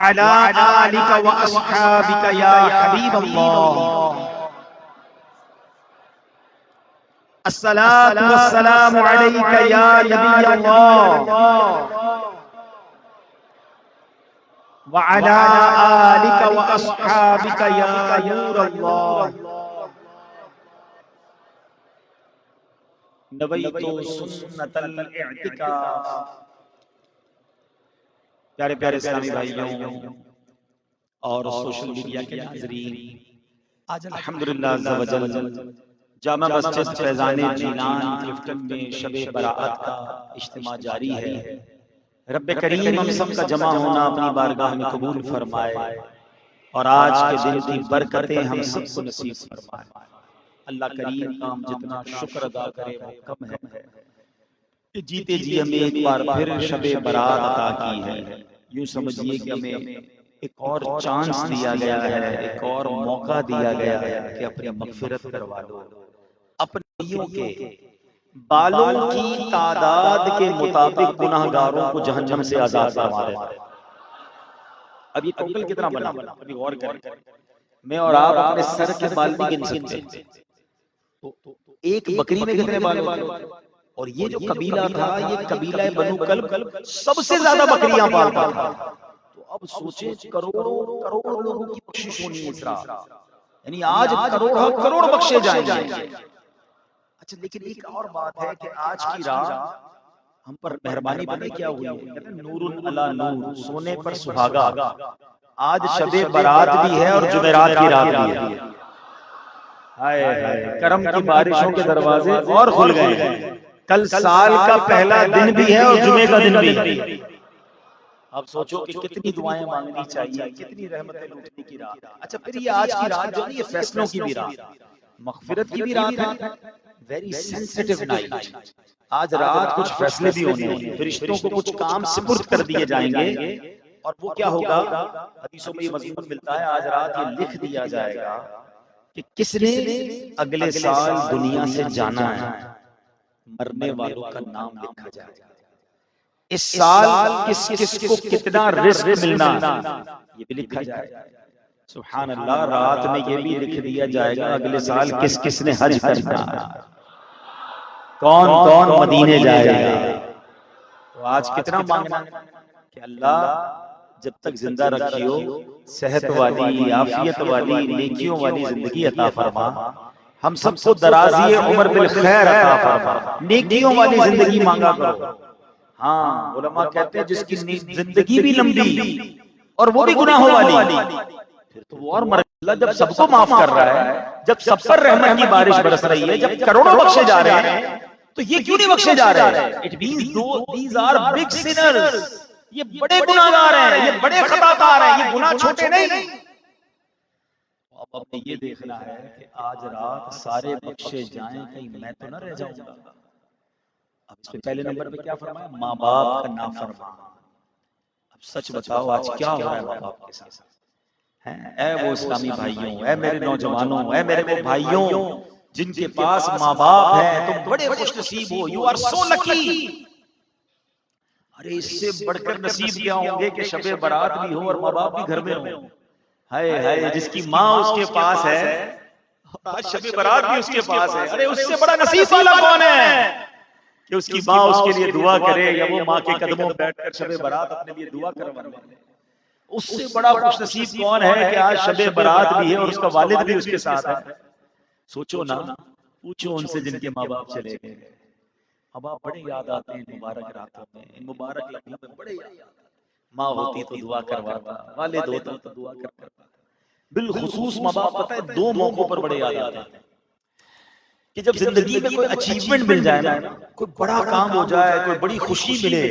अला आलिका व अस्हाबिका या हबीब अल्लाह। अस्सलातु वस्सलामु अलैका या नबी अल्लाह व अला आलिका व अस्हाबिका या नूर अल्लाह। नवैतु सुन्नतल इअ्तिकाफ। प्यारे प्यारे इस्लामी भाइयों और सोशल मीडिया के नाज़रीन, आज अल्हम्दुलिल्लाह अज़्ज़ा वजल जामा मस्जिद फैज़ाने जीलान क्लिफ्टन में शबे बराअत का इज्तिमा जारी है। रब्बे करीम हम सब का जमा होना अपनी बारगाह में कबूल फरमाए और आज के दिन की बरकतें हम सबको नसीब फरमाए। अल्लाह करीम का हम जितना शुक्र अदा करें वो कम है कि जीते जी हमें एक बार फिर शबे बरात अता की है। यूं समझिए कि हमें एक और चांस दिया गया है, एक और मौका दिया गया है कि अपनी मगफिरत करवा लो। अपने नबियों के बालों की तादाद के मुताबिक गुनाहगारों को जहन्नम से आजाद फरमा देता है। अब ये टोटल कितना बना? अभी गौर करें। मैं और आप अपने सर के बाल भी गिन सकते हैं। तो एक बकरी में कितने बाल होते हैं? और ये जो कबीला था, ये कबीला बनु कल्ब सबसे ज्यादा बकरियां पालता था। तो अब सोचे करोड़ों करोड़ लोगों की बख्शिश होनी है इस रात, यानी आज करोड़ करोड़ बख्शे जाएंगे। अच्छा, लेकिन एक और बात है कि आज की रात हम पर मेहरबानी पता क्या हुई है? कहते हैं नूरुन अला नूर, सोने पर सुहागा। आज शबे बारात भी है और जुमेरात की रात भी है। हाय हाय, करम की बारिशों के दरवाजे और खुल गए। कल साल का पहला दिन भी है और जुमे का दिन भी है। अब सोचो कि कितनी दुआएं मांगनी चाहिए, कितनी रहमतें लूटने की रात। अच्छा, फिर ये आज की रात जो है ये फैसलों की भी रात, मगफिरत की भी रात है। Very sensitive night. आज रात कुछ फैसले भी होने हैं, फरिश्तों को कुछ काम सुपुर्द कर दिए जाएंगे। और वो क्या होगा? हदीसों में ये मज़मून मिलता है, आज रात ये लिख दिया जाएगा कि किसने अगले साल दुनिया से जाना है। मरने वालों का नाम लिखा जाएगा। इस साल किस किस को कितना रिस्क मिलना ये भी लिखा जाएगा। सुभान अल्लाह, रात में ये भी लिख दिया जाएगा अगले साल किस किस ने हज करना है, कौन कौन मदीने जाएगा। तो आज कितना मांगना कि अल्लाह जब तक जिंदा रखियो, सेहत वाली, आफियत वाली, नेकियों वाली जिंदगी अता फरमा। हम सबको दराज़ी उम्र बिल खैर अता फरमा। नेकियों वाली जिंदगी मांगा करो। हाँ, उलमा कहते हैं जिसकी जिंदगी भी लंबी और वो भी गुनाहों वाली, फिर तो वो और मर। जब सबको माफ कर रहा है, जब सब पर रहमत की बारिश बरस रही है, जब करोड़ों बख्शे जा रहे हैं, तो ये क्यों नहीं बख्शे जा रहे हैं? It means these are big sinners. ये बड़े गुनाहगार हैं, ये बड़े खताकार हैं, ये गुनाह छोटे नहीं। अब हमें ये देखना है कि आज रात सारे बख्शे जाएं, कहीं मैं तो न रह जाऊंगा। अब इसमें पहले नंबर पे क्या फरमाया? माँ बाप का नाफरमान। अब सच बताओ आज क्या हो रहा है माँ बाप के साथ? हैं? ऐ वो इस्लामी भाइयों, ऐ मेरे नौजवानों, ऐ मेरे वो भाइयों जिनके पास माँ बाप है, तुम बड़े खुशनसीब हो। You are so lucky. अरे इससे बढ़कर नसीब क्या होंगे कि शबे बारात भी हो और माँ बाप भी घर में हो। हाय हाय, जिसकी माँ उसके पास है और आज शबे बारात भी उसके पास है। अरे उससे बड़ा नसीब वाला कौन है कि उसकी माँ उसके लिए दुआ करे या वो माँ के कदमों में बैठकर शबे बारात अपने लिए दुआ करवा ले। उससे बड़ा खुशनसीब कौन है कि आज शबे बारात भी है और उसका वालिद भी उसके साथ है। सोचो ना, पूछो उनसे जिनके माँ बाप चले गए। माँ बाप बड़े याद आते हैं मुबारक रातों में, इन मुबारक लम्हों में बड़े याद आते हैं। माँ होती तो दुआ करवाता, वालिद होता तो दुआ करवाता। बिलखुसूस माँ बाप पता है दो मौकों पर बड़े याद आते हैं कि जब जिंदगी में कोई अचीवमेंट मिल जाए ना, कोई बड़ा काम हो जाए, कोई बड़ी खुशी मिले,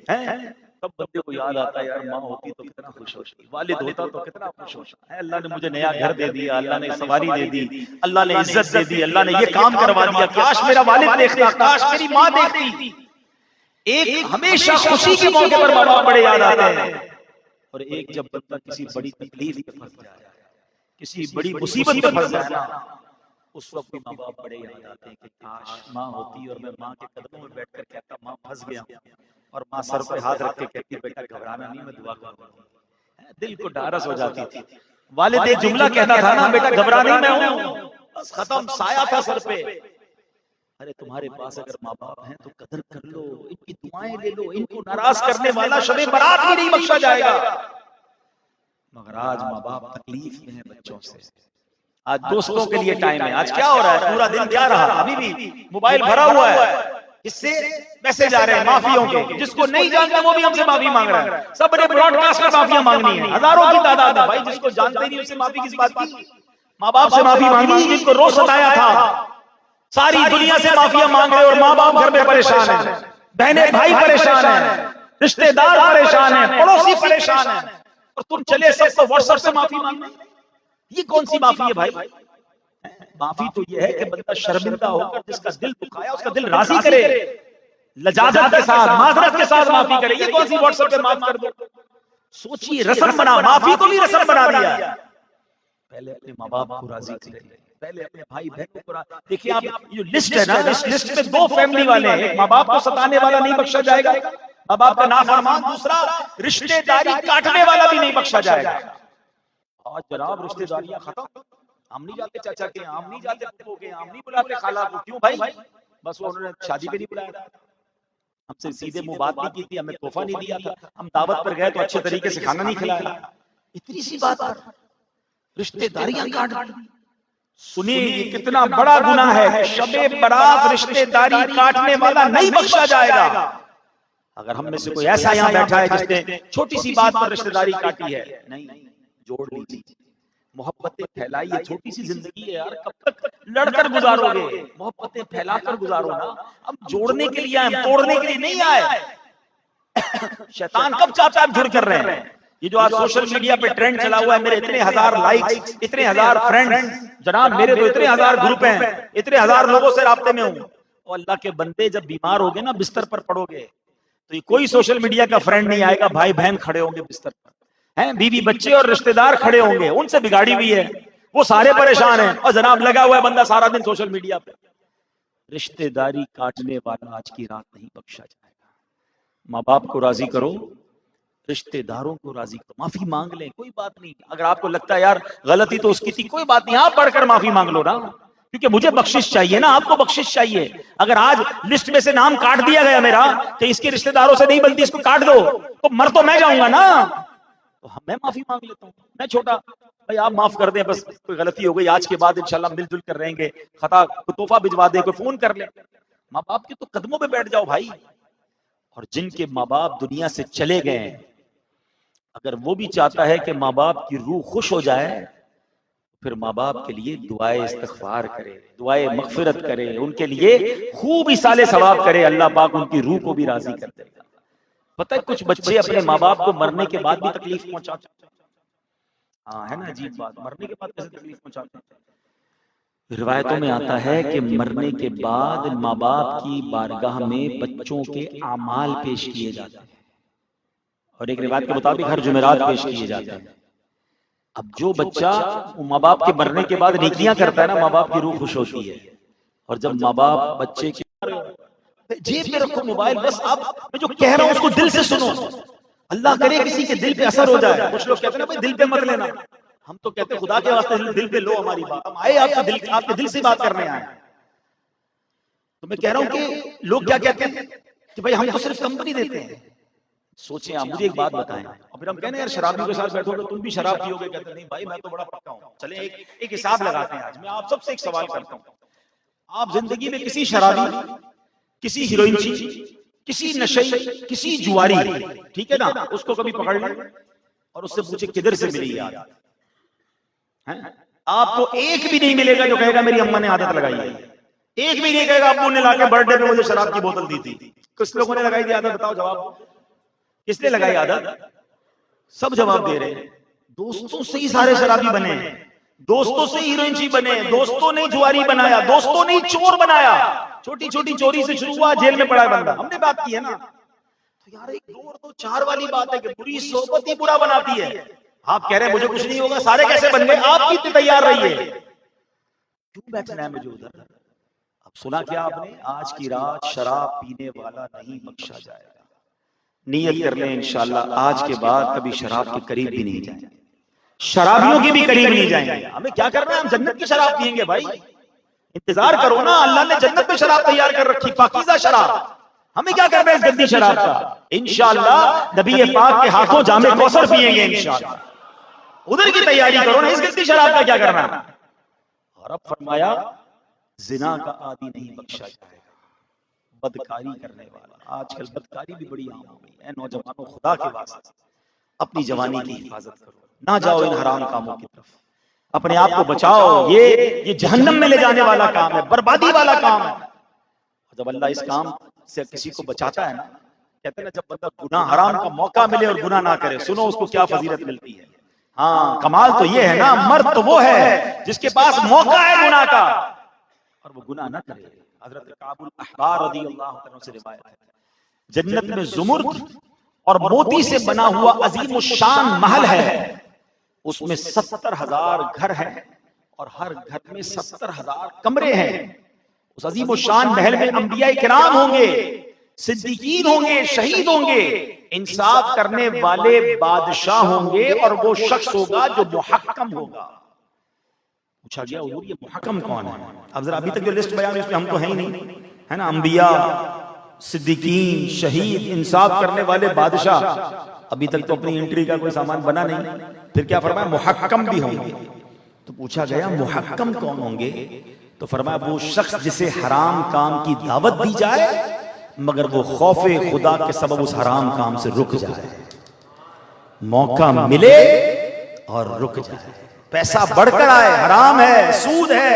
हैं, तब बंदे को याद आता है यार माँ होती तो कितना खुश होती, वालिद होता तो कितना खुश होता है। अल्लाह ने मुझे नया घर दे दिया, अल्लाह ने सवारी दे दी, अल्लाह ने इज्जत दे दी, अल्लाह ने ये काम करवा दिया, काश मेरा वालिद देखता, काश मेरी माँ देखती। एक हमेशा खुशी के मौके पर माँ बाप बड़े याद आते हैं, और एक जब बंदा किसी बड़ी तकलीफ में फंस जाए, किसी बड़ी मुसीबत में फंस जाए ना, उस वक्त भी माँ बाप बड़े याद आते हैं कि काश माँ होती और मैं माँ के कदमों में बैठकर कहता माँ फंस गया, और माँ सर पे हाथ रख के कहती बेटा घबराना नहीं, मैं दुआ करूंगी। दिल को ढारस हो जाती थी। वालिद एक जुमला कहता था ना, बेटा घबरा नहीं, मैं हूं, बस खत्म, साया था सर पे। अरे तुम्हारे पास अगर माँ बाप हैं तो कदर कर लो, इनकी दुआएं ले लो, इनको नाराज करने वाला शबे बारात भी नहीं बख्शा जाएगा। मगर आज माँ बाप तकलीफ में है बच्चों से। आज दोस्तों के लिए टाइम है। आज क्या हो रहा है, पूरा दिन क्या रहा, अभी भी मोबाइल भरा हुआ है, इससे मैसेज आ रहे हैं माफियों के, जिसको नहीं जानते वो भी हमसे माफी मांग रहा है। सबने ब्रॉडकास्ट में माफियां मांगनी है, हजारों की तादाद में। भाई जिसको जानते नहीं उससे माफी किस बात की? माँ बाप से माफी मांगी जिनको रोज सताया था, सारी दुनिया से माफिया मांग रहे और माँ बाप घर में परेशान है, बहने भाई परेशान है, रिश्तेदार परेशान है, पड़ोसी परेशान है, और तुम चले सबको व्हाट्सएप से माफी मांगने। ये कौन सी माफी है भाई? माफी तो ये है कि बंदा शर्मिंदा होकर जिसका दिल दुखाया उसका दिल राजी करे, लजाजत के साथ, माजरत के साथ माफी करे। ये कौन सी व्हाट्सएप पे माफ कर दो? सोचिए, रस्म बना, माफी को भी रस्म बना दिया। पहले अपने माँ बाप को राजी करें, पहले अपने भाई बहनों को राजी। देखिए आप ये लिस्ट है ना, इस लिस्ट में दो फैमिली वाले हैं, एक माँ बाप को सताने वाला नहीं बख्शा जाएगा, माँ बाप का नाफरमान, दूसरा रिश्तेदारी काटने वाला भी नहीं बख्शा जाएगा। आज जनाब रिश्तेदारियां खत्म, हम नहीं जाते चाचा के, हम नहीं जाते फूफो के, हम नहीं बुलाते खाला को। क्यों भाई? बस उन्होंने शादी पे नहीं बुलाया, हमसे सीधे मुंह बात नहीं की थी, हमें तोहफा नहीं दिया था, हम दावत पर गए तो अच्छे तरीके से खाना नहीं खिलाया। इतनी सी बात पर रिश्तेदारियां काट दी। सुनिए ये कितना बड़ा गुनाह है। शबे बारात रिश्तेदारी काटने वाला नहीं बख्शा जाएगा। अगर हम में से कोई ऐसा यहाँ बैठा है जिसने छोटी सी बात पर रिश्तेदारी काटी है, नहीं, जोड़ लीजिए, मोहब्बतें फैलाइए। छोटी सी जिंदगी है यार, कब तक लड़कर गुजारोगे? मोहब्बतें फैलाकर गुजारो ना। हम जोड़ने के लिए आए, हम तोड़ने के लिए नहीं आए। शैतान कब चाहता है हम जुड़ कर रहे हैं। ये जो आज सोशल मीडिया पे ट्रेंड चला हुआ है, मेरे इतने हजार लाइक्स, इतने हजार फ्रेंड्स, जनाब मेरे तो इतने हजार ग्रुप हैं, इतने हजार लोगों से राब्ते में हूं। और अल्लाह के बंदे जब बीमार होगे ना, बिस्तर पर पड़ोगे, तो ये कोई सोशल मीडिया का फ्रेंड नहीं आएगा। भाई बहन खड़े होंगे बिस्तर पर, हैं बीवी बच्चे और रिश्तेदार खड़े होंगे, उनसे बिगाड़ी हुई है, वो सारे परेशान हैं, और जनाब लगा हुआ है बंदा सारा दिन सोशल मीडिया पे। रिश्तेदारी काटने वाला आज की रात नहीं बख्शा जाएगा। माँ बाप को राजी करो, रिश्तेदारों को राजी करो, माफी मांग लें, कोई बात नहीं। अगर आपको लगता है यार गलती तो उसकी थी, कोई बात नहीं, आप बढ़कर माफी मांग लो ना, क्योंकि मुझे बख्शिश चाहिए ना, आपको बख्शिश चाहिए। अगर आज लिस्ट में से नाम काट दिया गया मेरा कि इसके रिश्तेदारों से नहीं बनती, इसको काट दो, तो मर तो मैं जाऊंगा ना। तो मैं माफी मांग लेता हूँ, मैं छोटा भाई आप माफ कर दें, बस कोई गलती हो गई, आज के बाद इंशाल्लाह मिलजुल कर रहेंगे, खता कोई तोहफा भिजवा दे, कोई फोन कर ले। माँ बाप के तो कदमों पे बैठ जाओ भाई। और जिनके माँ बाप दुनिया से चले गए, अगर वो भी चाहता है कि माँ बाप की रूह खुश हो जाए, फिर माँ बाप के लिए दुआए इस्तिग़फ़ार करे, दुआए मग़फ़िरत करे, उनके लिए खूब इसाले सवाब करे, अल्लाह पाक उनकी रूह को भी राजी कर देगा। पता है कुछ बच्चे अपने माँ बाप को मरने के बाद भी तकलीफ पहुंचाते हैं। हाँ है ना अजीब बात, मरने के बाद कैसे तकलीफ पहुंचाते हैं? रिवायतों में आता है कि मरने के बाद माँ बाप की बारगाह में बच्चों के आमाल पेश किए जाते हैं, और एक रिवायत के मुताबिक हर जुमेरात पेश किए जाते हैं। अब जो बच्चा माँ बाप के मरने के बाद नेकियां करता है ना, माँ बाप की रूह खुश होती है। और जब माँ बाप बच्चे की जेब में रखो मोबाइल, बस आप मैं जो कह रहा हूं उसको दिल से सुनो, अल्लाह करे किसी के दिल पे असर हो जाए। कुछ लोग कहते हैं ना भाई दिल पे मत लेना, हम तो कहते हैं खुदा के वास्ते दिल पे लो हमारी बात, हम आए आपके दिल से बात करने आए। तो मैं कह रहा हूं कि लोग क्या कहते हैं कि भाई हम तो सिर्फ कंपनी देते हैं। सोचें आप, मुझे एक बात बताएं, और फिर हम कहने यार शराबियों के साथ बैठोगे तुम भी शराब पियोगे, कहते नहीं भाई मैं तो बड़ा पक्का हूं। चलें एक हिसाब लगाते हैं। आज मैं आप सबसे एक सवाल करता हूं, आप जिंदगी में किसी शराबी, किसी हीरोइन, किसी नशई, किसी जुआरी, ठीक है ना, उसको कभी पकड़ लें और उससे पूछे किधर से मिली आदत है, आपको एक भी नहीं मिलेगा जो कहेगा मेरी अम्मा ने आदत लगाई है। एक भी नहीं कहेगा अब्बू ने लाके बर्थडे पे मुझे शराब की बोतल दी थी। कुछ लोगों ने लगाई थी आदत, बताओ जवाब, किसने लगाई आदत? सब जवाब दे रहे हैं दोस्तों से ही सारे शराबी बने हैं, दोस्तों से हीरोइन बने, दोस्तों ने जुआरी बनाया, दोस्तों ने चोर बनाया, छोटी छोटी चोरी से शुरू हुआ, जेल में पड़ा है बंदा। हमने बात की है ना। तो यार एक दो और दो चार वाली बात है कि बुरी सोबत ही बुरा बनाती है। आप कह रहे हैं मुझे कुछ नहीं होगा, सारे कैसे बन गए? आप भी तैयार रहिए, क्यों बैठना है मुझे उधर? अब सुना क्या आपने? आज की रात शराब पीने वाला नहीं बख्शा जाएगा। नियत कर लें इंशाअल्लाह आज के बाद कभी शराब के करीब भी नहीं जाएंगे, शराबियों के भी करीब नहीं जाएंगे। हमें क्या करना है, हम जन्नत की शराब पियेंगे भाई। इंतजार करो ना, अल्लाह ने जन्नत में शराब तैयार कर रखी, पाकीज़ा शराब। हमें क्या करना है इस गंदी शराब का? इंशाअल्लाह नबी पाक के हाथों जामे कौसर पिएंगे इंशाअल्लाह। उधर की तैयारी करो ना, इस गंदी शराब का क्या करना है। और अब फरमाया जिना का आदि नहीं बख्शा जाएगा, बदकारी करने वाला। आजकल बदकारी भी बड़ी आम हो गई है। नौजवानों, खुदा के वास्ते अपनी जवानी की हिफाजत करो, ना जाओ इन हराम कामों की तरफ, अपने आप को बचाओ। ये जहन्नम में ले जाने वाला काम है, बर्बादी वाला काम है। जब अल्लाह इस काम से किसी को बचाता है ना, कहते हैं ना, जब बंदा गुनाह हराम का मौका मिले और गुनाह ना करे, सुनो उसको क्या फजीलत मिलती है। हाँ, कमाल तो ये है ना, मर्द तो वो है जिसके पास मौका है गुनाह का और वो गुनाह ना करे। हजरत काबुल अहबार रज़ियल्लाहु अन्हु से रिवायत है, जन्नत में ज़ुमुर्द और मोती से बना हुआ अजीम शान महल है, उसमें 70,000 घर हैं और हर घर में 70,000 कमरे हैं। उस अजीम शान महल में अंबिया किराम होंगे, सिद्दीकीन होंगे, शहीद होंगे, इंसाफ करने वाले बादशाह होंगे और वो शख्स होगा जो मुहक्कम होगा। पूछा गया हुजूर ये मुहक्कम कौन है? अब जरा अभी तक जो लिस्ट बयान इसमें हम तो हैं ही नहीं, है ना, अंबिया, सिद्दीकीन, शहीद, इंसाफ करने वाले बादशाह, अभी तक तो अपनी एंट्री का कोई सामान बना नहीं, फिर क्या फरमाया मुहक्कम भी होंगे। तो पूछा गया मुहक्कम कौन होंगे? तो फरमाया वो शख्स जिसे हराम काम की दावत दी जाए मगर वो खौफे खुदा के सबब उस हराम काम से रुक जाए, मौका मिले और रुक जाए। पैसा बढ़कर आए, हराम है, सूद है,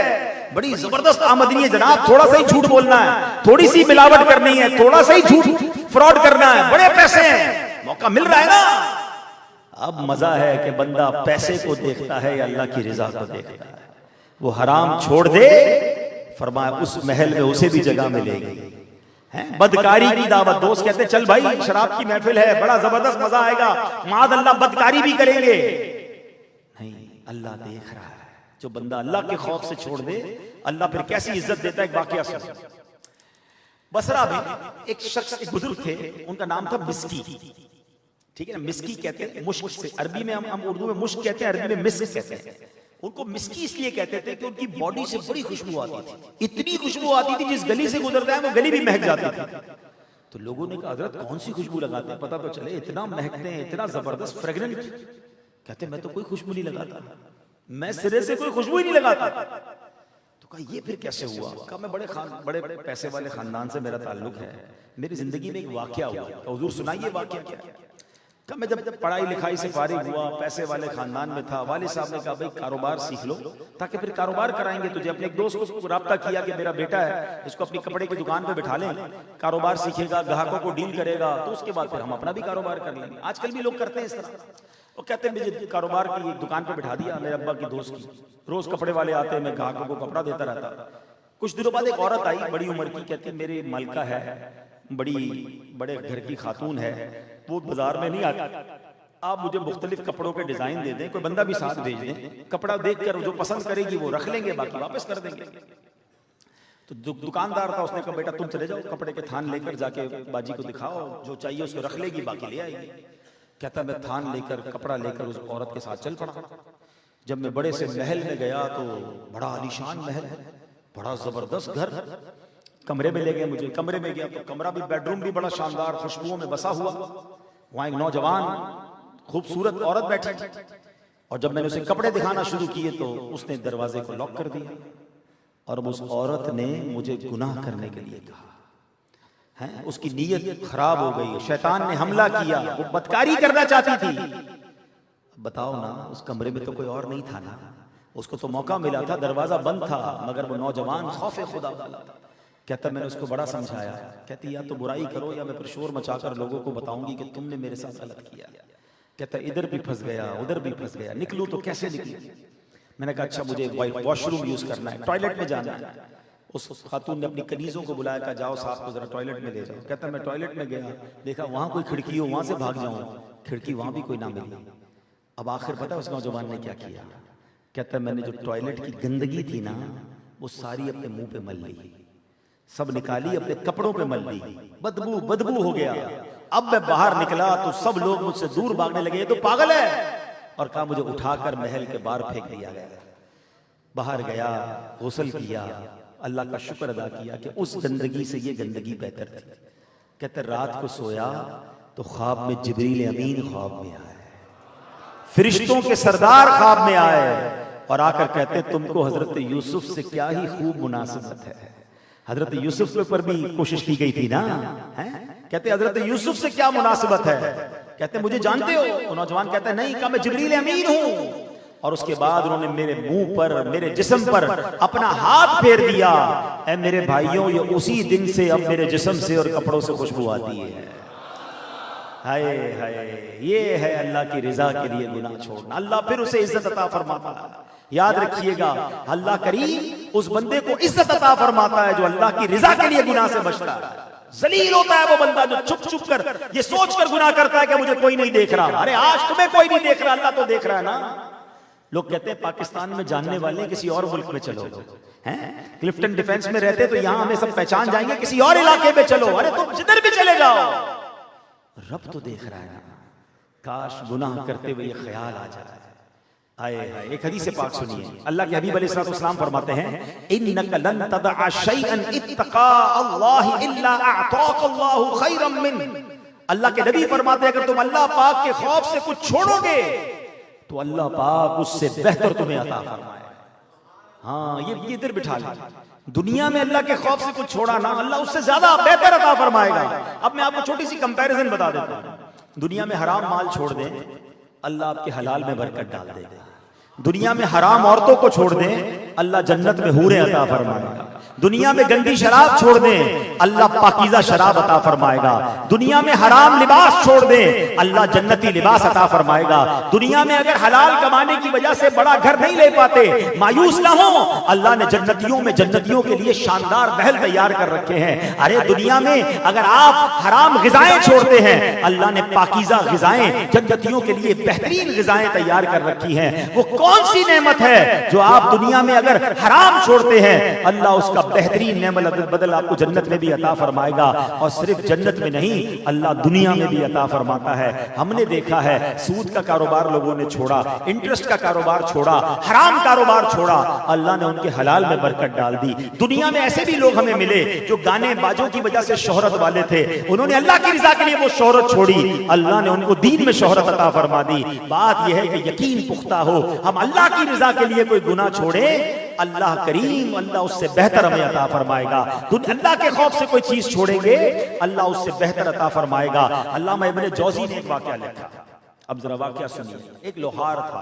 बड़ी जबरदस्त आमदनी है जनाब, थोड़ा सा ही झूठ बोलना है, थोड़ी सी मिलावट करनी है, थोड़ा सा ही झूठ फ्रॉड करना है, बड़े पैसे हैं, मौका मिल रहा है ना। अब मजा है कि बंदा पैसे को देखता है या अल्लाह की रिजा को देखता है। वो हराम छोड़ दे, फरमाया उस महल में उसे भी जगह मिलेगी। बदकारी की दावत, दोस्त कहते चल भाई शराब की महफिल है, बड़ा जबरदस्त मजा आएगा, माद अल्लाह बदकारी भी करेंगे। नहीं, अल्लाह देख रहा है। जो बंदा अल्लाह के खौफ से छोड़ दे, अल्लाह फिर कैसी इज्जत देता है। एक वाकया सुन, बसरा में एक शख्स, एक बुजुर्ग थे, उनका नाम था मिस्की, ठीक है ना, मिस्की कहते हैं मुश्क से, अरबी में हम उर्दू में मुश्क कहते हैं, अरबी में मिस्क कहते हैं। उनको मिस्की इसलिए कहते थे कि उनकी बॉडी से बड़ी खुशबू आती थी, इतनी खुशबू आती थी जिस गली से गुजरता है वो गली भी महक जाती थी। तो लोगों ने कहा हजरत कौन सी खुशबू लगाते हैं, पता तो चले, इतना महकते हैं, इतना जबरदस्त फ्रेग्रेंट। कहते मैं तो कोई खुशबू नहीं लगाता, मैं सिरे से कोई खुशबू ही नहीं लगाता। तो कहा ये फिर कैसे हुआ? कहा मैं बड़े पैसे वाले खानदान से मेरा ताल्लुक है, मेरी जिंदगी में एक वाकया हुआ। तो हुजूर सुनाइए वाकया क्या है? कहा मैं जब पढ़ाई लिखाई से फारिग हुआ, पैसे वाले खानदान में था, वालिद साहब ने कहा भाई कारोबार सीख लो ताकि फिर कारोबार कराएंगे तुझे। अपने एक दोस्त को राब्ता किया कि मेरा बेटा है, इसको अपनी कपड़े की दुकान पे बिठा लें, कारोबार सीखेगा, ग्राहकों को डील करेगा, तो उसके बाद फिर हम अपना भी कारोबार कर लेंगे। आजकल भी लोग करते हैं इस तरह। वो कहते हैं मुझे कारोबार की दुकान पे बिठा दिया मेरे अब्बा की दोस्त की, रोज कपड़े वाले आते हैं, मैं ग्राहकों को कपड़ा देता रहता। कुछ दिनों बाद एक औरत आई बड़ी उम्र की, कहती मेरे मलका है, बड़े घर की खातून है, वो बाजार में नहीं आती, आप मुझे मुख्तलिफ कपड़ों के डिजाइन दे दें, कोई बंदा भी साथ भेज दें, कपड़ा देखकर जो पसंद करेगी वो रख लेंगे, बाकी वापस कर देंगे। तो दुकानदार था, उसने कहा बेटा तुम चले जाओ, कपड़े के थान लेकर जाके बाजी को दिखाओ, जो चाहिए उसको रख लेगी, बाकी ले आएगी। कहता मैं थान लेकर कपड़ा लेकर उस औरत के साथ चल पड़ा। जब मैं बड़े से महल में गया तो बड़ा आलीशान महल है, बड़ा जबरदस्त घर, कमरे में ले गए मुझे। कमरे में गया तो कमरा भी, बेडरूम भी बड़ा शानदार, खुशबुओं में बसा हुआ। वहां एक नौजवान खूबसूरत औरत बैठी, और जब मैंने उसे कपड़े दिखाना शुरू किए तो उसने दरवाजे को लॉक कर दिया, और उस औरत ने मुझे गुनाह करने के लिए कहा है। उसकी नीयत खराब हो गई, शैतान ने हमला किया, वो बदकारी करना चाहती थी। बताओ ना, उस कमरे में तो कोई और नहीं था ना, उसको तो मौका मिला था, दरवाजा बंद था, मगर वो नौजवान खौफे खुदा वाला था। कहता मैंने उसको बड़ा समझाया, कहती या तो बुराई करो या मैं फिर शोर मचाकर लोगों को बताऊंगी कि तुमने मेरे साथ गलत किया। कहता इधर भी फंस गया, उधर भी फंस गया, निकलूं तो कैसे निकलूं? मैंने कहा अच्छा मुझे वॉशरूम यूज करना है, टॉयलेट में जाना है। उस खातून ने अपनी कनीजों को बुलाया, कहा जाओ साहब को जरा टॉयलेट में ले जाओ। कहता मैं टॉयलेट में गया, देखा वहां कोई खिड़की हो, वहां से भाग जाऊं, खिड़की वहां भी कोई ना मिली। अब आखिर पता उस नौजवान ने क्या किया? कहता मैंने जो टॉयलेट की गंदगी थी ना वो सारी अपने मुंह पे मल ली, सब निकाली, अपने कपड़ों पे मल ली, बदबू हो गया। अब मैं बाहर निकला तो सब लोग मुझसे दूर भागने लगे, ये तो पागल है, और कहा मुझे उठाकर महल के बाहर फेंक दिया गया। बाहर गया, गुस्ल किया, अल्लाह का शुक्र अदा किया कि उस गंदगी से ये गंदगी बेहतर थी। कहते रात को सोया तो ख्वाब में जिब्रील अमीन ख्वाब में आए, फरिश्तों के सरदार ख्वाब में आए और आकर कहते तुमको हजरत यूसुफ से क्या ही खूब मुनासिबत है। हजरत यूसुफ के ऊपर भी कोशिश की गई थी ना, है? कहते हजरत यूसुफ से क्या मुनासिबत है। कहते मुझे जानते हो? वो नौजवान कहता है नहीं, कहा मैं जिब्रील अमीन हूं। और उसके बाद उन्होंने मेरे मुंह पर, मेरे जिस्म पर अपना हाथ फेर दिया। ऐ मेरे भाइयों, ये उसी दिन से अब मेरे जिस्म से और कपड़ों से खुशबू आती है। हाय हाय, ये है अल्लाह की रिजा के लिए गुनाह छोड़ना। अल्लाह फिर उसे इज्जत अता फरमाता है। याद रखिएगा, अल्लाह करीम उस बंदे को इज्जत अता फरमाता है जो अल्लाह की रिजा के लिए गुनाह से बचता है। जलील होता है वो बंदा जो छुप छुप कर ये सोच कर गुनाह करता है कि मुझे कोई नहीं देख रहा। अरे आज तुम्हें कोई नहीं देख रहा, अल्लाह तो देख रहा है ना। लोग कहते हैं पाकिस्तान में जानने वाले किसी और मुल्क में चलो, हैं? क्लिफ्टन डिफेंस में रहते तो यहां हमें सब पहचान जाएंगे, किसी और इलाके में चलो। अरे तुम जिधर भी चले जाओ, रब तो देख रहा है ना। काश गुनाह करते हुए ये ख्याल आ जाए। आए हाय, एक हदीस पाक सुनिए, अल्लाह के हबीब अलैहिस्सलाम फरमाते हैं इन्नका लन तदअ शैअन इत्तका अल्लाह इल्ला अअताका अल्लाहु खैरम मिन। अल्लाह के नबी फरमाते हैं अगर तुम अल्लाह पाक के खौफ से कुछ छोड़ोगे तो अल्लाह पाक उससे बेहतर तुम्हें अता फरमाए। हाँ, ये इधर बिठा ले। दुनिया में अल्लाह के खौफ से कुछ छोड़ा ना, अल्लाह उससे ज्यादा बेहतर अता फरमाएगा। अब मैं आपको छोटी सी कंपैरिजन बता देता हूं। दुनिया में हराम माल छोड़ दें, अल्लाह आपके हलाल में बरकत डाल देगा। दुनिया में हराम औरतों को छोड़ दें, अल्लाह जन्नत में हूरें अता फरमाएगा। दुनिया में गंदी शराब छोड़ दें, अल्लाह पाकीज़ा शराब अता फरमाएगा। दुनिया में हराम लिबास छोड़ दें, अल्लाह जन्नती लिबास अता फरमाएगा। दुनिया में अगर हलाल कमाने की वजह से बड़ा घर नहीं ले पाते, मायूस ना हो, अल्लाह ने जन्नतियों के लिए शानदार महल तैयार कर रखे हैं। अरे दुनिया में अगर आप हराम ग़िज़ाएं छोड़ते हैं, अल्लाह ने पाकीज़ा ग़िज़ाएं जन्नतियों के लिए बेहतरीन ग़िज़ाएं तैयार कर रखी हैं। वो कौन सी नेमत है जो आप दुनिया में अगर हराम छोड़ते हैं, अल्लाह उसका बेहतरीन नेमत बदल आपको जन्नत में भी अता फरमाएगा। और सिर्फ जन्नत में नहीं, अल्लाह दुनिया में भी अता फरमाता है। हमने देखा है सूद का कारोबार लोगों ने छोड़ा, इंटरेस्ट का कारोबार छोड़ा, हराम कारोबार छोड़ा, अल्लाह ने उनके हलाल में बरकत डाल दी। दुनिया में ऐसे भी लोग हमें मिले जो गाने बाजों की वजह से शोहरत वाले थे, उन्होंने अल्लाह की रिजा के लिए वो शोहरत छोड़ी, अल्लाह ने उनको दीन में शोहरत अता फरमा दी। बात यह है कि यकीन पुख्ता हो, हम अल्लाह की रिजा के लिए कोई गुनाह छोड़े, अल्लाह करीम अल्लाह उससे बेहतर हमें अता फरमाएगा। अल्लाह के खौफ से कोई चीज छोड़ेंगे, अल्लाह उससे बेहतर अता फरमाएगा। अल्लामा इब्न जौज़ी ने एक वाकया लिखा, अब जरा वाकया सुनिए। एक लोहार था,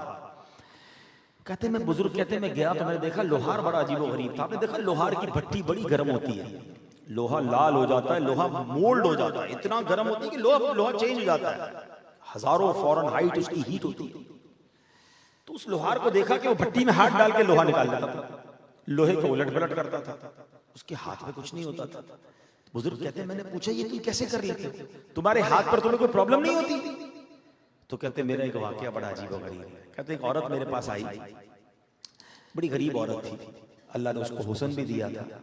कहते मैं बुजुर्ग कहते मैं गया तो मैंने देखा लोहार बड़ा अजीबो गरीब था। आपने देखा लोहार की भट्टी बड़ी गर्म होती है, लोहा लाल हो जाता है, लोहा मोल्ड हो जाता है, इतना गर्म होती है कि लोहा चेंज हो जाता है, हजारों फॉरेन हाइट उसकी हीट होती है। तो उस लोहार को देखा कि वो भट्टी में हाथ डाल के लोहा निकाल लेता था, लोहे को उलट पलट करता था, उसके हाथ में कुछ नहीं होता था। बुजुर्ग कहते हैं मैंने पूछा ये तुम कैसे कर लेते हो, तुम्हारे हाथ पर तुम्हें कोई प्रॉब्लम नहीं होती? तो कहते मेरा एक वाकया बड़ा अजीब और गरीब है। कहते एक औरत मेरे पास आई, बड़ी गरीब औरत थी, अल्लाह ने उसको हुस्न भी दिया था।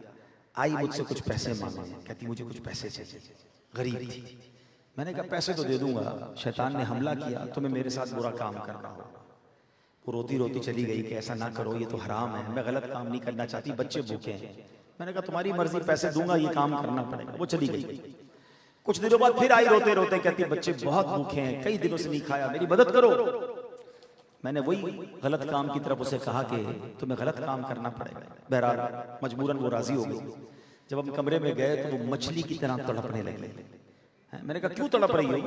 आई मुझसे कुछ पैसे मांगने, कहती मुझे कुछ पैसे चाहिए, गरीब थी। मैंने कहा पैसे तो दे दूंगा, शैतान ने हमला किया, तुम्हें मेरे साथ बुरा काम करना हो। वो रोती रोती चली गई कि ऐसा ना करो, ये तो हराम है, मैं गलत काम नहीं करना चाहती, बच्चे भूखे हैं। मैंने कहा तुम्हारी मर्जी, पैसे दूंगा, ये काम करना पड़ेगा। वो चली गई। कुछ दिनों बाद फिर आई रोते रोते, कहती बच्चे बहुत भूखे हैं, कई दिनों से नहीं खाया, मेरी मदद करो। मैंने वही गलत काम की तरफ उसे कहा कि तुम्हें गलत काम करना पड़ेगा। बहरहाल मजबूरन वो राजी हो गई। जब हम कमरे में गए तो वो मछली की तरह तड़पने लगे। मैंने कहा क्यों तड़प रही हो?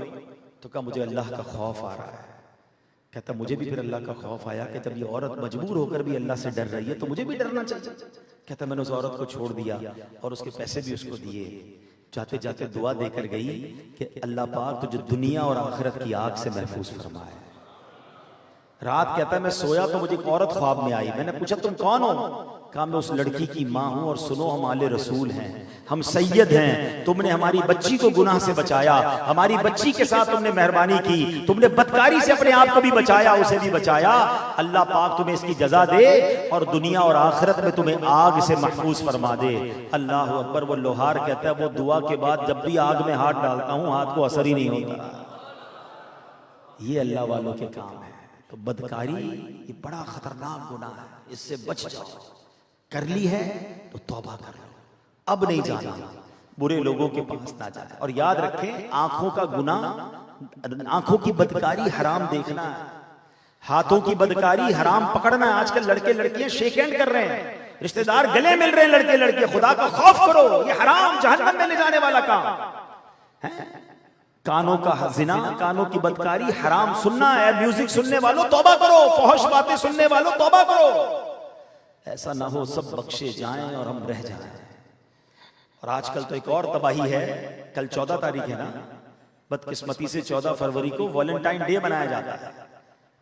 तो कहा मुझे अल्लाह का खौफ आ रहा है। कहता मुझे भी फिर अल्लाह का खौफ आया कि जब ये औरत मजबूर होकर भी अल्लाह से डर रही है तो मुझे भी डरना चाहिए। कहता मैंने उस औरत को छोड़ दिया और उसके पैसे भी उसको दिए। जाते जाते दुआ देकर गई कि अल्लाह पाक तुझे दुनिया और आखिरत की आग से महफूज फरमाए। रात कहता मैं सोया तो मुझे एक औरत ख्वाब में आई। मैंने पूछा तुम कौन हो? कहा मैं उस लड़की की माँ हूं और सुनो हम आले रसूल हैं, हम सैयद हैं, तुमने हमारी बच्ची को गुनाह से बचाया, हमारी बच्ची के साथ तुमने मेहरबानी की, तुमने बदकारी से अपने आप को भी बचाया, उसे भी बचाया, अल्लाह पाक तुम्हें इसकी जजा दे और दुनिया और आखिरत में तुम्हें आग से महफूज फरमा दे। अल्लाह अकबर। वो लोहार कहता है वो दुआ के बाद जब भी आग में हाथ डालता हूं हाथ को असर ही नहीं होता। ये अल्लाह वालों के काम है। तो बदकारी ये बड़ा खतरनाक गुनाह है, इससे बच जाओ। कर ली है तो तौबा कर लो, अब नहीं जाना, बुरे लोगों के पास ना जाए। और याद रखें आंखों का गुनाह, आंखों की बदकारी हराम देखना है, हाथों की बदकारी हराम पकड़ना है। आजकल लड़के लड़कियां शेक हैंड कर रहे हैं, रिश्तेदार गले मिल रहे हैं लड़के लड़के। खुदा का खौफ करो, ये हराम जहन्नम में ले जाने वाला काम है। कानों का जिना, कानों की बदकारी हराम सुनना है। म्यूजिक सुनने वालों तौबा करो, फौहश बातें सुनने वालों तौबा करो। ऐसा ना हो सब बख्शे जाएं और हम रह जाएं। और आजकल तो एक और तबाही है, कल 14 तारीख है ना, बदकिस्मती से 14 फरवरी को वैलेंटाइन डे मनाया जाता है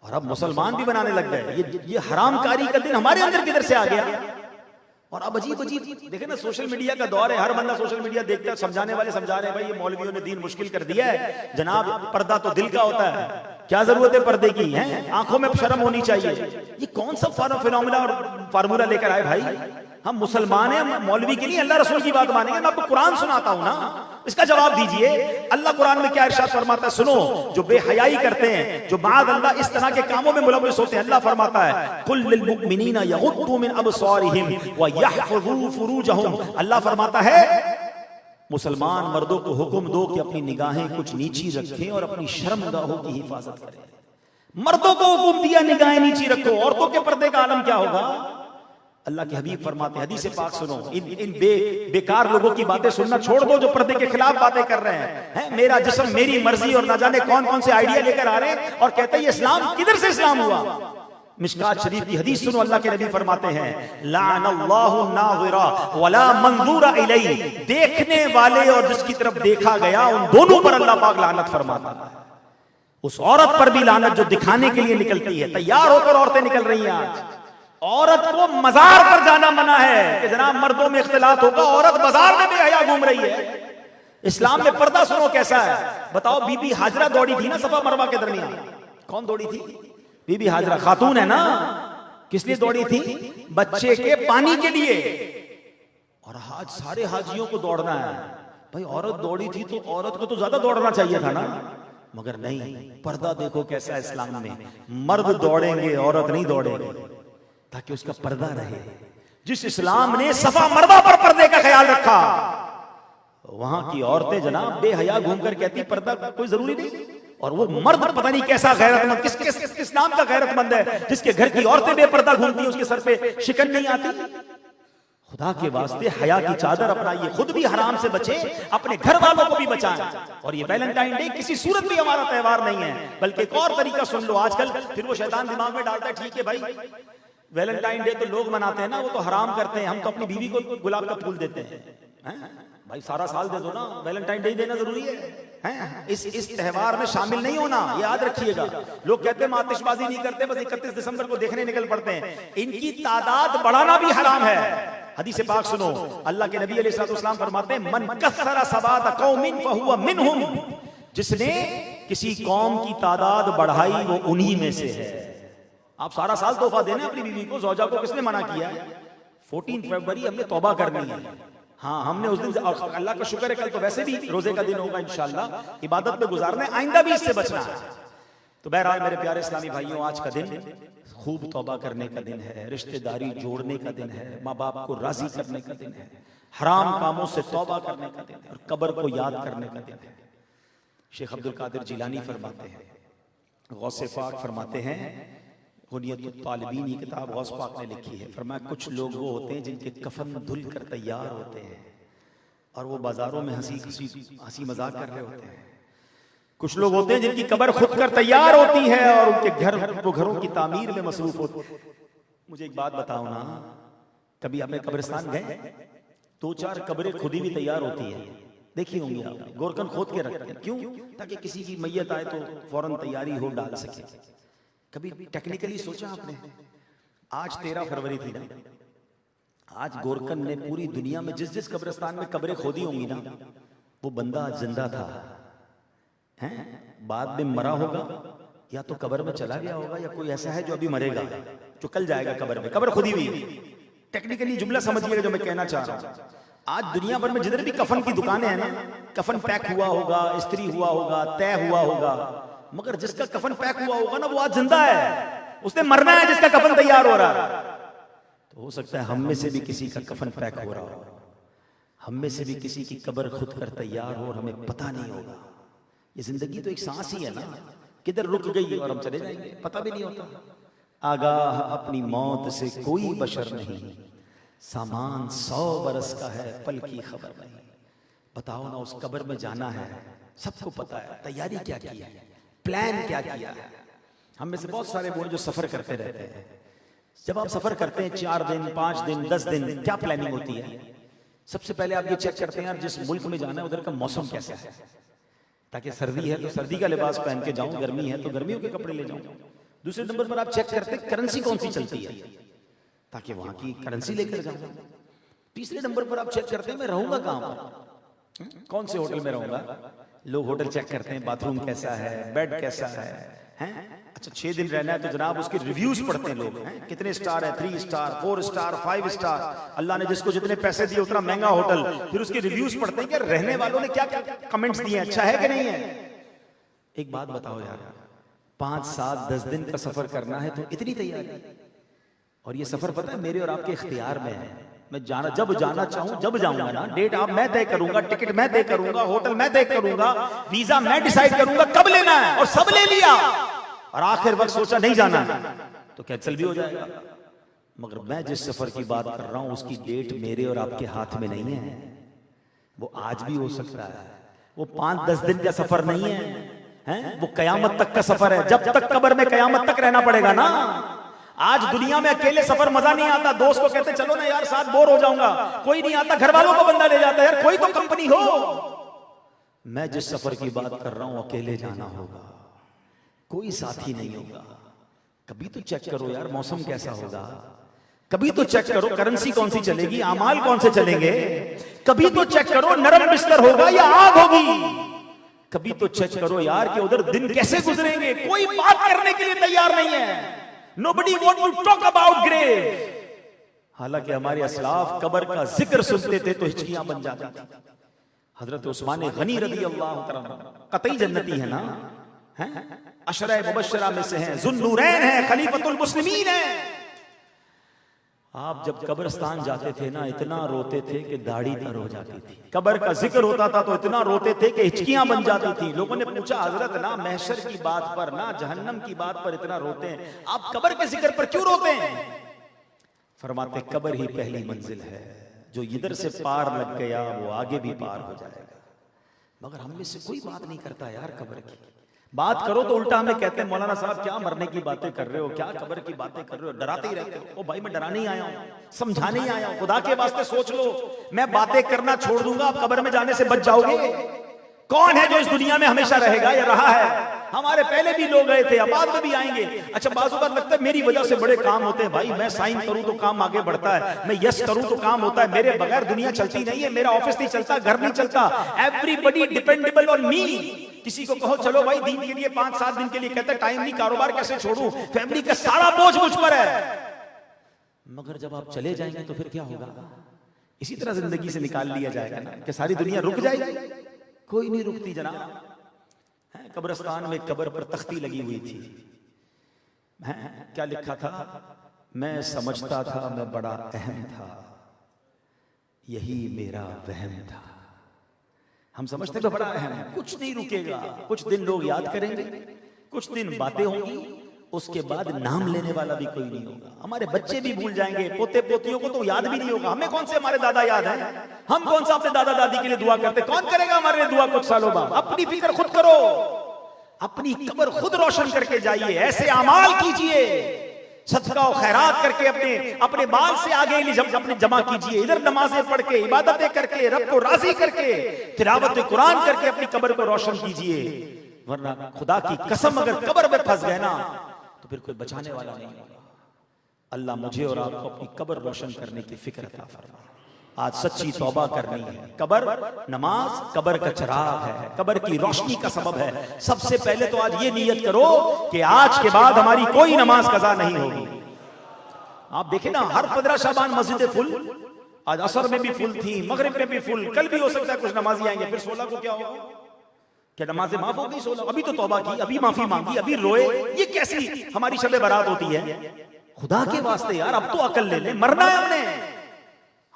और अब मुसलमान भी बनाने लग गए। ये हरामकारी का दिन हमारे अंदर किधर से आ गया? और अब अजीब अजीब देखे ना, सोशल मीडिया का दौर है, हर बंदा सोशल मीडिया देखता है। समझाने वाले समझा रहे हैं भाई ये मौलवियों ने दीन मुश्किल कर दिया है जनाब, पर्दा तो दिल का होता है, क्या जरूरत है पर्दे की, है आंखों में शर्म होनी चाहिए। ये कौन सा फिनोमेना और फार्मूला लेकर आए भाई? हम मुसलमान हैं, मौलवी के लिए अल्लाह रसूल की बात मानेंगे। मैं आपको कुरान सुनाता हूं ना, इसका जवाब दीजिए। अल्लाह कुरान में क्या इरशाद फरमाता है, सुनो। जो बेहयाई करते हैं, जो बाद अल्लाह इस तरह के कामों में मुलव्वस होते हैं, अल्लाह फरमाता है कुल लिल मुमिनीना यगुद्दू मिन अबसारिहिम व यहफज़ू फुरूजहुम। अल्लाह फरमाता है मुसलमान मर्दों को हुक्म दो कि अपनी निगाहें कुछ नीची रखें और अपनी शर्मगाहों की हिफाजत करें। मर्दों को हुक्म दिया निगाहें नीची रखो, औरतों के पर्दे का आलम क्या होगा? अल्लाह के हबीब फरमाते हैं, हदीस पाक सुनो, इन बेकार लोगों की बातें सुनना छोड़ दो जो पर्दे के खिलाफ बातें कर रहे हैं। मेरा जिस्म मेरी मर्जी और ना जाने कौन कौन से आइडिया लेकर आ रहे हैं और कहते हैं ये इस्लाम, किधर से इस्लाम हुआ? मिशकात शरीफ की हदीस सुनो, अल्लाह के नबी फरमाते हैं लानल्लाहु नाज़िरा वला मंज़ूरा इलैहि। देखने वाले और जिसकी तरफ देखा गया उन दोनों पर अल्लाह पाक लानत फरमाता है। उस औरत पर भी लानत जो दिखाने के लिए निकलती है। तैयार होकर औरतें निकल रही हैं आज। औरत को मजार पर जाना मना है कि जनाब मर्दों में इख्तिलात होगा, औरत बाजार में बेहया घूम रही है। इस्लाम में पर्दा सुनो कैसा है, बताओ। बीबी हाजरा दौड़ी थी ना सफा मरवा के दरमियान, कौन दौड़ी थी? बीबी हाजरा खातून है ना, किस लिए दौड़ी थी? बच्चे के पानी के लिए। और आज सारे हाजियों को दौड़ना है भाई। औरत दौड़ी थी तो औरत को तो ज्यादा दौड़ना चाहिए था ना, मगर नहीं। पर्दा देखो कैसा है इस्लाम में, मर्द दौड़ेंगे औरत नहीं दौड़ेंगे, ताकि उसका पर्दा रहे। जिस इस्लाम ने सफा मरवा पर पर्दे का ख्याल रखा, वहां की औरतें जनाब बेहया घूमकर कहती पर्दा कोई जरूरी नहीं। और वो मर्द पता नहीं कैसा गैरतमंद, किस नाम का गैरतमंद है जिसके घर की औरतें बेपर्दा घूमती हैं, उसके सर पे शिकन नहीं आती। खुदा के वास्ते हया की चादर अपनाइए, खुद भी हराम से बचे, अपने घर वालों को भी बचाएं। और ये वैलेंटाइन डे किसी सूरत में हमारा त्योहार नहीं है, बल्कि एक और तरीका सुन लो। आजकल फिर वो शैतान दिमाग में डालता है, ठीक है भाई वैलेंटाइन डे तो लोग मनाते हैं ना, वो तो हराम करते हैं, हम तो अपनी बीवी को गुलाब का फूल देते हैं। भाई सारा साल दे दो ना, वैलेंटाइन डे देना जरूरी है? इस त्योहार में शामिल नहीं होना, याद रखिएगा। लोग कहते हैं हम आतिशबाजी नहीं करते, बस 31 दिसंबर को देखने निकल पड़ते हैं। इनकी तादाद बढ़ाना भी हराम है। हदीस पाक सुनो, अल्लाह के नबी अलैहिस्सलाम फरमाते हैं मन कसरा सवाद कौमिन फहुवा मिनहुम। जिसने किसी कौम की तादाद बढ़ाई वो उन्हीं में से है। आप सारा साल तोहफा देने अपनी बीवी को, ज़ौजा को किसने मना किया है? 14 फरवरी हमने तौबा करनी है। हाँ हमने उस दिन, अल्लाह का शुक्र है कल तो वैसे भी रोजे का दिन होगा इंशाल्लाह, इबादत में गुजारना है, आइंदा भी इससे बचना है। तो बहरहाल मेरे प्यारे इस्लामी भाइयों, आज का दिन खूब तौबा करने का दिन है, रिश्तेदारी जोड़ने का दिन है, माँ बाप को राजी करने का दिन है, हराम कामों से तौबा करने का दिन है और कब्र को याद करने का दिन है। शेख अब्दुल कादिर जिलानी फरमाते हैं, गौसे पाक फरमाते हैं, हुनियतुत तालिबीन ये किताब गौस पाक ने लिखी है, फरमाया कुछ लोग वो होते हैं जिनके कफन धुल कर तैयार होते हैं और वो बाजारों में हंसी मजाक कर रहे होते हैं। कुछ लोग होते हैं जिनकी कब्र खुद कर तैयार होती है और उनके घरों की तामीर में मसरूफ होते हैं। मुझे एक बात बताओ ना, कभी आपने कब्रिस्तान गए? 2-4 कब्रें खुद ही भी तैयार होती है, देखी होंगी आप। गोरकन खोद के रखते हैं, क्यों? ताकि किसी की मैयत आए तो फौरन तैयारी हो डाल सके। कभी टेक्निकली सोचा आपने? आज 13 फरवरी थी ना, आज गोरकन ने पूरी दुनिया में जिस जिस कब्रिस्तान में कब्रें खोदी होंगी ना, वो बंदा जिंदा था, हैं, बाद में मरा होगा या तो कब्र में चला गया होगा, या कोई ऐसा है जो अभी मरेगा, जो कल जाएगा कब्र में। कब्र खुदी हुई। टेक्निकली जुमला समझिएगा जो मैं कहना चाह रहा हूं। आज दुनिया भर में जिधर भी कफन की दुकानें हैं ना, कफन पैक हुआ होगा, इस्त्री हुआ होगा, तय हुआ होगा, मगर जिसका कफन पैक हुआ होगा ना, वो आज जिंदा है। उसने मरना है जिसका कफन तैयार हो रहा है। तो हो सकता है हम में से भी किसी का कफन पैक हो रहा हो, हम में से भी किसी की कब्र खुद कर तैयार हो और हमें पता नहीं होगा। ये जिंदगी तो एक सांस ही है ना, किधर रुक गई और हम चले जाएंगे, पता भी नहीं होता। आगाह अपनी मौत से कोई बशर नहीं, सामान 100 बरस का है, पल की खबर नहीं। बताओ ना, उस कब्र में जाना है, सबको पता है, तैयारी क्या की है, प्लान क्या किया है। हम में से बहुत सारे वो जो सफर करते रहते हैं। जब आप सफर करते हैं 4 दिन 5 दिन 10 दिन, क्या प्लानिंग होती है? सबसे पहले आप ये चेक करते हैं यार जिस मुल्क में जाना है उधर का मौसम कैसा है, ताकि सर्दी है तो सर्दी का लिबास पहन के जाऊं, गर्मी है तो गर्मियों के कपड़े ले जाऊं। दूसरे नंबर पर आप चेक करते हैं करेंसी कौन सी चलती है, ताकि वहां की करेंसी लेकर जाऊं। तीसरे नंबर पर आप चेक करते हैं मैं रहूंगा कहां पर, कौन से होटल में रहूंगा। लोग होटल चेक करते हैं, बाथरूम कैसा है, बेड कैसा है, हैं? अच्छा 6 दिन रहना है तो जनाब उसके रिव्यूज पढ़ते हैं लोग, हैं? कितने स्टार है, 3 स्टार 4 स्टार 5 स्टार। अल्लाह ने जिसको जितने पैसे दिए उतना महंगा होटल, फिर उसके रिव्यूज पढ़ते हैं कि रहने वालों ने क्या क्या कमेंट्स दिए, अच्छा है कि नहीं है। एक बात बताओ यार, 5 7 10 दिन का सफर करना है तो इतनी तैयारी, और ये सफर पता है मेरे और आपके इख्तियार में है। मैं जब जाना चाहूं जब जाऊंगा ना, डेट आप मैं तय करूंगा, टिकट मैं तय करूंगा, होटल मैं तय करूंगा, वीजा मैं डिसाइड करूंगा कब लेना है, और सब ले लिया और आखिर वक्त सोचा नहीं जाना तो कैंसिल भी हो जाएगा। मगर मैं जिस सफर की बात कर रहा हूं उसकी डेट मेरे और आपके हाथ में नहीं है, वो आज भी हो सकता है। वो 5-10 दिन का सफर नहीं है, हैं? वो कयामत तक का सफर है। जब तक कब्र में कयामत तक रहना पड़ेगा ना। आज दुनिया में अकेले सफर मजा नहीं आता। दोस्त को कहते चलो ना यार साथ, बोर हो जाऊंगा, कोई नहीं आता, घर वालों को बंदा ले जाता है, यार कोई तो कंपनी हो। मैं जिस सफर की बात कर रहा हूं अकेले जाना होगा, कोई साथी नहीं होगा। कभी तो चेक करो यार मौसम कैसा होगा, कभी तो चेक करो करेंसी कौन सी चलेगी, अमाल कौन से चलेंगे, कभी तो चेक करो नरम बिस्तर होगा या आग होगी, कभी तो चेक करो यार कि उधर दिन कैसे गुजरेंगे। कोई बात करने के लिए तैयार नहीं है। Nobody want to talk about grave। हालांकि हमारे असलाफ कब्र का जिक्र सुनते थे तो हिचकियां बन जाती थी। हजरत उस्मान गनी रज़ी अल्लाह तआला कतई जन्नती है ना, हैं? अशरा मुबश्शरा में से हैं, ज़ुन्नूरैन हैं, खलीफतुल मुस्लिमीन हैं। आप जब कब्रिस्तान जाते थे ना इतना रोते थे कि दाढ़ी तर हो जाती थी। कब्र का जिक्र होता था तो इतना रोते थे कि हिचकियां बन जाती थी। लोगों ने पूछा हजरत ना महशर की बात पर ना जहन्नम की बात पर इतना रोते हैं, आप कब्र के जिक्र पर क्यों रोते हैं? फरमाते कब्र ही पहली मंजिल है, जो इधर से पार लग गया वो आगे भी पार हो जाएगा। मगर हम में से कोई बात नहीं करता यार कब्र की। बात करो तो उल्टा हमें कहते हैं मौलाना साहब क्या मरने की बातें कर रहे हो, क्या कब्र की बातें कर रहे हो, डराते ही रहते हो। ओ भाई मैं डराने ही आया हूं, समझाने ही आया हूं। खुदा के वास्ते सोच लो, मैं बातें करना छोड़ दूंगा, आप कब्र में जाने से बच जाओगे। कौन है जो इस दुनिया में हमेशा रहेगा या रहा है? हमारे पहले भी लोग गए थे, अब बाद में भी आएंगे। अच्छा बाज़ बार लगता है मेरी वजह से बड़े काम होते हैं। भाई मैं साइन करूं तो काम आगे बढ़ता है, मैं यस करूं तो काम होता है। मेरे बगैर दुनिया चलती नहीं है, मेरा ऑफिस नहीं चलता, घर नहीं चलता। Everybody dependable on me. किसी को कहो चलो भाई दीन के लिए 5-7 दिन के लिए, कहता है टाइम नहीं, कारोबार कैसे छोड़ूं, फैमिली का सारा बोझ मुझ पर है। मगर जब आप चले जाएंगे तो फिर क्या होगा? इसी तरह जिंदगी से निकाल लिया जाएगा ना कि सारी दुनिया रुक जाएगी। कोई नहीं रुकती जनाब। कब्रिस्तान में कब्र पर तख्ती लगी हुई थी, क्या लिखा था? मैं समझता था मैं बड़ा अहम था, यही मेरा वहम था। हम समझते थे बड़ा अहम है, कुछ नहीं रुकेगा। कुछ दिन लोग याद करेंगे, कुछ दिन बातें होंगी, उसके बाद नाम लेने वाला भी कोई नहीं होगा। हमारे बच्चे भी भूल जाएंगे, पोते पोतियों को तो याद भी नहीं होगा। हमें कौन से हमारे दादा याद हैं? हम कौन सा अपने दादा दादी के लिए दुआ करते? कौन करेगा हमारे लिए दुआ कुछ सालों बाद? अपनी फिक्र खुद करो, अपनी कब्र खुद रोशन करके जाइए। ऐसे अमाल कीजिए, सदका और खैरात करके अपने बाल से आगे अपने जमा कीजिए। इधर नमाजें पढ़ के, इबादतें करके, रब को राजी करके, तिलावत कुरान करके अपनी कब्र को रोशन कीजिए। वरना खुदा की कसम अगर कब्र में फंस गए ना तो फिर कोई बचाने वाला नहीं होगा। अल्लाह मुझे और आपको अपनी कब्र रोशन करने की फिक्र अता फरमा। आज सच्ची तौबा करनी है। कब्र, नमाज कब्र का चिराग है, कब्र की रोशनी का सबब है। सबसे पहले तो आज ये नियत करो कि आज के बाद हमारी कोई नमाज कज़ा नहीं होगी। आप देखें ना, हर 15 शाबान मस्जिदें फुल, आज असर में भी फुल थी, मगरिब में भी फुल, कल भी हो सकता है कुछ नमाजी आएंगे, फिर 16 को क्या होगा? क्या नमाजें माफ हो गई 16? अभी तो तौबा की, अभी माफी मांगी, अभी रोए। ये कैसी हमारी शब बारात होती है? खुदा के वास्ते यार, अब तो अकल ले ले, मरना है हमने।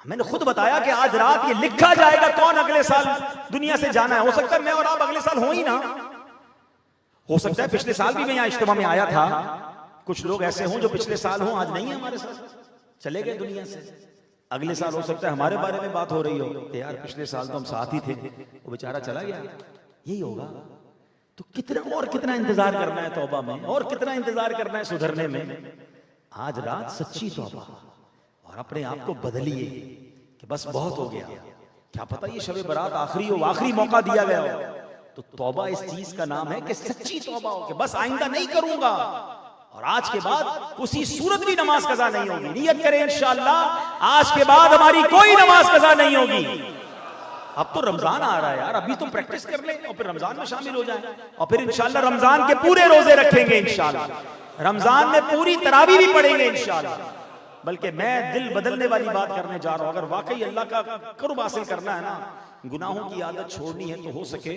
मैंने खुद बताया कि आज रात ये लिखा जाएगा कौन अगले साल दुनिया से जाना है। हो सकता है मैं और आप अगले साल हो ही ना, हो सकता है पिछले साल भी मैं यहाँ इज्तिमा में आया था। कुछ लोग ऐसे हों जो पिछले साल हों, आज नहीं है हमारे साथ, चले गए दुनिया से। अगले साल हो सकता है हमारे बारे में बात हो रही हो कि यार पिछले साल तो हम साथ ही थे, वो बेचारा चला गया। यही होगा। तो कितना और कितना इंतजार करना है तौबा में, और कितना इंतजार करना है सुधरने में। आज रात सच्ची तौबा और अपने आप को बदलिए कि बस बहुत हो गया। क्या पता ये शब बारात आखिरी हो, आखिरी मौका दिया गया हो। तो तौबा इस चीज का नाम है कि सच्ची तौबा हो कि बस आइंदा नहीं करूंगा, और आज के बाद उसी सूरत भी नमाज कज़ा नहीं होगी। नियत करें इंशाअल्लाह आज के बाद हमारी कोई नमाज कज़ा नहीं होगी। अब तो रमजान आ रहा है यार, अभी तो प्रैक्टिस कर लें और फिर रमजान में शामिल हो जाएं, और फिर इंशाअल्लाह रमजान के पूरे रोजे रखेंगे इंशाअल्लाह। रमजान में पूरी तरावी भी पढ़ेंगे इंशाअल्लाह। बल्कि मैं दिल बदलने वाली बात करने जा रहा हूं। अगर वाकई अल्लाह का कुर्ब हासिल करना है ना, गुनाहों की आदत छोड़नी है, तो हो सके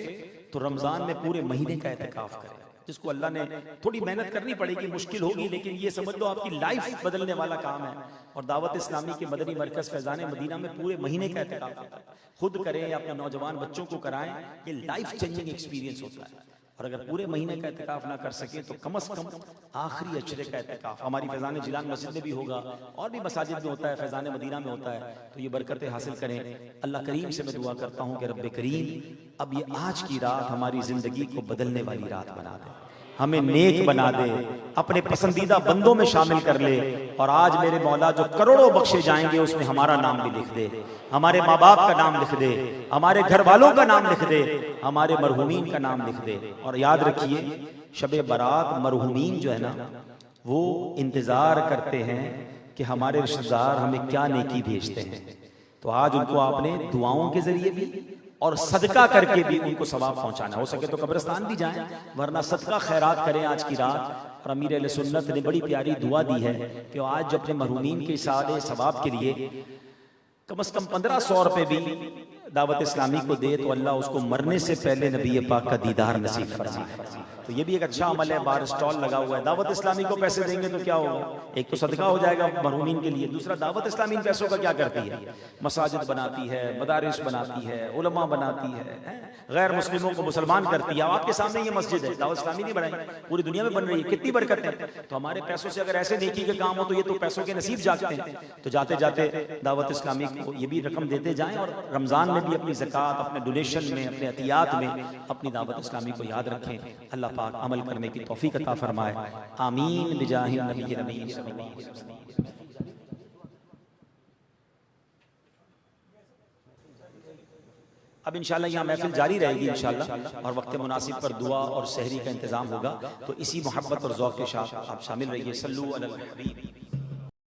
तो रमजान में पूरे महीने का एहतिकाफ करें। जिसको अल्लाह ने, थोड़ी मेहनत करनी पड़ेगी, मुश्किल होगी, लेकिन ये समझ लो आपकी लाइफ बदलने वाला काम है। और दावत इस्लामी के मदनी मरकज फैजान मदीना में पूरे महीने का एहतिकाफ होता है। खुद करें या अपने नौजवान बच्चों को कराएं, ये लाइफ चेंजिंग एक्सपीरियंस होता है। और अगर पूरे महीने का एहतिकाफ ना कर सके तो कम से कम आखिरी अशरे का एहतिकाफ हमारी फैजान जिलान मस्जिद में भी होगा, और भी मसाजिद में होता है, फैजान मदीना में होता है। तो ये बरकतें हासिल करें। अल्लाह करीम से मैं दुआ करता हूँ कि रब्बे करीम अब ये आज की रात हमारी जिंदगी को बदलने वाली रात बना दे, हमें नेक बना दे, अपने पसंदीदा बंदों में शामिल कर ले। और आज मेरे मौला जो करोड़ों बख्शे जाएंगे उसमें हमारा नाम भी लिख दे, हमारे माँ बाप का नाम लिख दे, हमारे घर वालों का नाम लिख दे, हमारे मरहूमीन का नाम लिख दे। और याद रखिए शब बारात मरहूमीन जो है ना, वो इंतजार करते हैं कि हमारे रिश्तेदार हमें क्या नेकी भेजते हैं। तो आज उनको आपने दुआओं के जरिए भी और सदका करके भी उनको सवाब पहुंचाना। हो सके तो कब्रिस्तान भी जाएं, वरना सदका खैरात करें आज की रात। और अमीर अहले सुन्नत ने बड़ी प्यारी दुआ दी है कि आज जो अपने मरहूमीन के इसाले सवाब के लिए कम से कम 1500 रुपए भी दावत इस्लामी को दे, तो अल्लाह उसको मरने से पहले नबी पाक का दीदार नसीब फरमाए। तो ये भी एक अच्छा अमल है। बाहर स्टॉल लगा हुआ है, दावत इस्लामी को पैसे देंगे तो क्या होगा? एक तो सदका हो जाएगा मरहूमीन के लिए, दूसरा दावत इस्लामी इन पैसों का क्या करती है? मसाजिद बनाती है, मदारिस बनाती है, उलमा बनाती है, गैर मुस्लिमों को मुसलमान करती है। आपके सामने ये मस्जिद है, दावत इस्लामी नहीं बनाई, पूरी दुनिया में बन रही है, कितनी बरकत है। तो हमारे पैसों से अगर ऐसे नेकी के काम हो तो ये तो पैसों के नसीब जागते हैं। तो जाते जाते दावत इस्लामी को ये भी रकम देते जाएं, और रमजान में भी अपनी ज़कात, अपने डोनेशन में, अपने अतियात में अपनी दावत इस्लामी को याद रखें। अल्लाह पाक अमल करने की तौफीक अता फरमाए। आमीन बिजाहि नबी नबी। अब इंशाल्लाह यहाँ महफिल जारी रहेगी इंशाल्लाह, और वक्त मुनासिब पर दुआ और सहरी का इंतजाम होगा। तो इसी मोहब्बत और ज़ौक़ के साथ आप शामिल रहिए। सल्लू अलल हबीब।